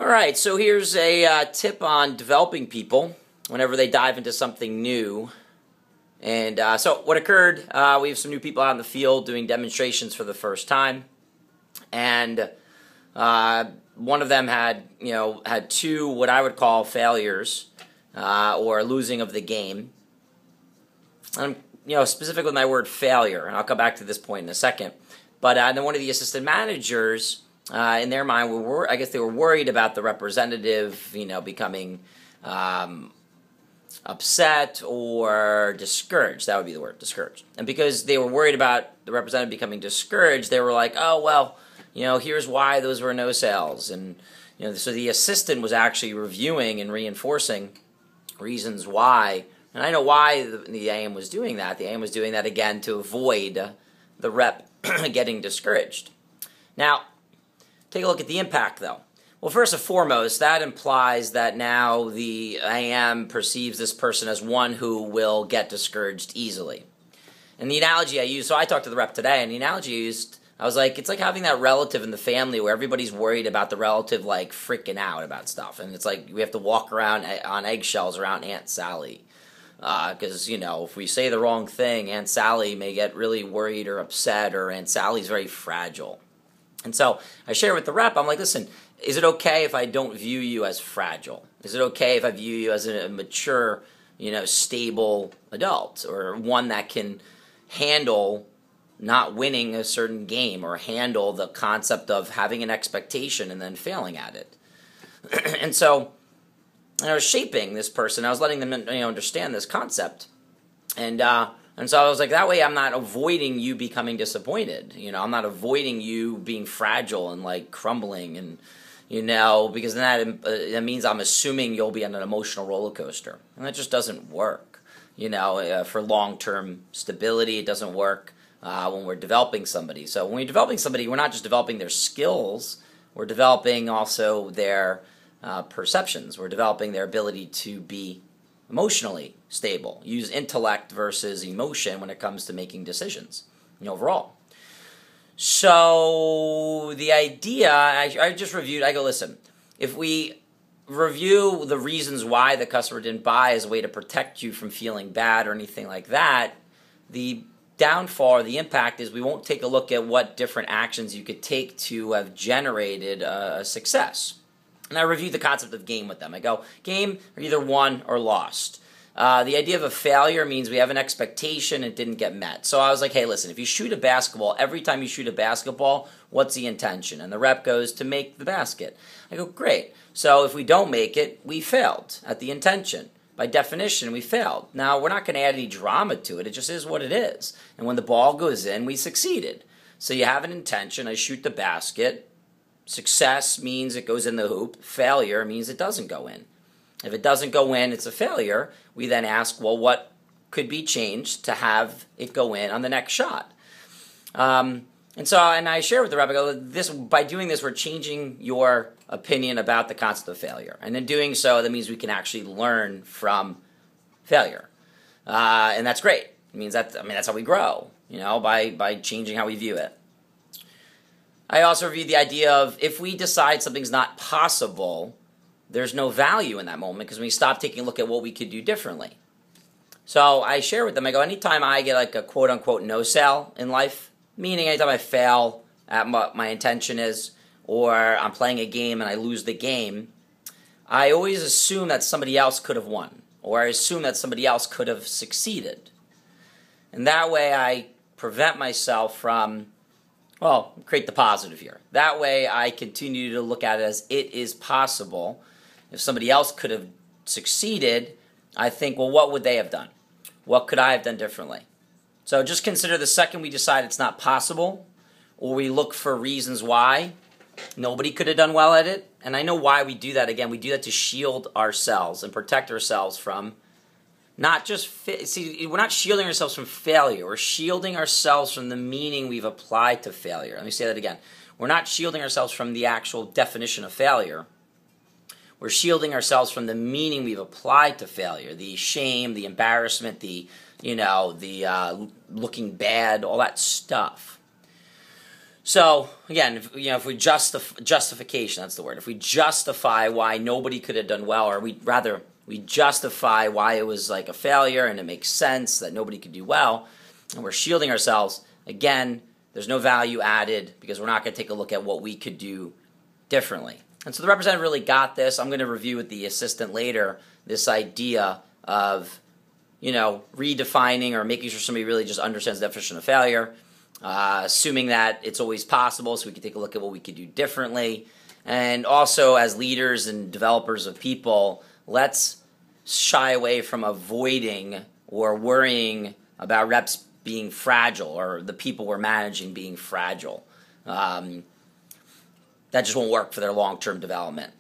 All right, so here's a tip on developing people whenever they dive into something new. And so what occurred, we have some new people out in the field doing demonstrations for the first time. And one of them had two what I would call failures or losing of the game. And specific with my word failure, and I'll come back to this point in a second. But then one of the assistant managers, in their mind, I guess they were worried about the representative, becoming upset or discouraged. That would be the word, discouraged. And because they were worried about the representative becoming discouraged, they were like, oh, well, here's why those were no sales. And, so the assistant was actually reviewing and reinforcing reasons why. And I know why the AM was doing that. The AM was doing that, again, to avoid the rep getting discouraged. Now, take a look at the impact, though. Well, first and foremost, that implies that now the AM perceives this person as one who will get discouraged easily. And the analogy I used, so I talked to the rep today, and the analogy I used, I was like, it's like having that relative in the family where everybody's worried about the relative, like, freaking out about stuff. And it's like we have to walk around on eggshells around Aunt Sally. Because, if we say the wrong thing, Aunt Sally may get really worried or upset, or Aunt Sally's very fragile. And so I share with the rep, I'm like, listen, is it okay if I don't view you as fragile? Is it okay if I view you as a mature, stable adult, or one that can handle not winning a certain game, or handle the concept of having an expectation and then failing at it? And so I was shaping this person. I was letting them understand this concept. And so I was like, that way I'm not avoiding you becoming disappointed. I'm not avoiding you being fragile and like crumbling, and because then that means I'm assuming you'll be on an emotional roller coaster, and that just doesn't work. For long-term stability, it doesn't work when we're developing somebody. So when we're developing somebody, we're not just developing their skills; we're developing also their perceptions. We're developing their ability to be emotionally stable, use intellect versus emotion when it comes to making decisions, overall. So the idea, I just reviewed, I go, listen, if we review the reasons why the customer didn't buy as a way to protect you from feeling bad or anything like that, the downfall or the impact is we won't take a look at what different actions you could take to have generated a success. And I reviewed the concept of game with them. I go, game are either won or lost. The idea of a failure means we have an expectation and it didn't get met. So I was like, hey, listen, if you shoot a basketball, every time you shoot a basketball, what's the intention? And the rep goes, to make the basket. I go, great. So if we don't make it, we failed at the intention. By definition, we failed. Now, we're not going to add any drama to it. It just is what it is. And when the ball goes in, we succeeded. So you have an intention. I shoot the basket. Success means it goes in the hoop. Failure means it doesn't go in. If it doesn't go in, it's a failure. We then ask, well, what could be changed to have it go in on the next shot? And I share with the rep, I go, by doing this, we're changing your opinion about the concept of failure. And in doing so, that means we can actually learn from failure. And that's great. It means that's how we grow, by changing how we view it. I also reviewed the idea of if we decide something's not possible, there's no value in that moment because we stop taking a look at what we could do differently. So I share with them, I go, anytime I get like a quote-unquote no sale in life, meaning anytime I fail at what my intention is, or I'm playing a game and I lose the game, I always assume that somebody else could have won, or I assume that somebody else could have succeeded. And that way I prevent myself from, create the positive here. That way I continue to look at it as it is possible. If somebody else could have succeeded, I think, well, what would they have done? What could I have done differently? So just consider the second we decide it's not possible, or we look for reasons why nobody could have done well at it. And I know why we do that. Again, we do that to shield ourselves and protect ourselves from not just, we're not shielding ourselves from failure. We're shielding ourselves from the meaning we've applied to failure. Let me say that again. We're not shielding ourselves from the actual definition of failure. We're shielding ourselves from the meaning we've applied to failure, the shame, the embarrassment, the looking bad, all that stuff. So again, if we justification, that's the word. If we justify why nobody could have done well, or we justify why it was like a failure and it makes sense that nobody could do well, and we're shielding ourselves, again, there's no value added because we're not going to take a look at what we could do differently. And so the representative really got this. I'm going to review with the assistant later this idea of, redefining or making sure somebody really just understands the definition of failure, assuming that it's always possible so we can take a look at what we could do differently. And also, as leaders and developers of people, let's shy away from avoiding or worrying about reps being fragile or the people we're managing being fragile. That just won't work for their long-term development.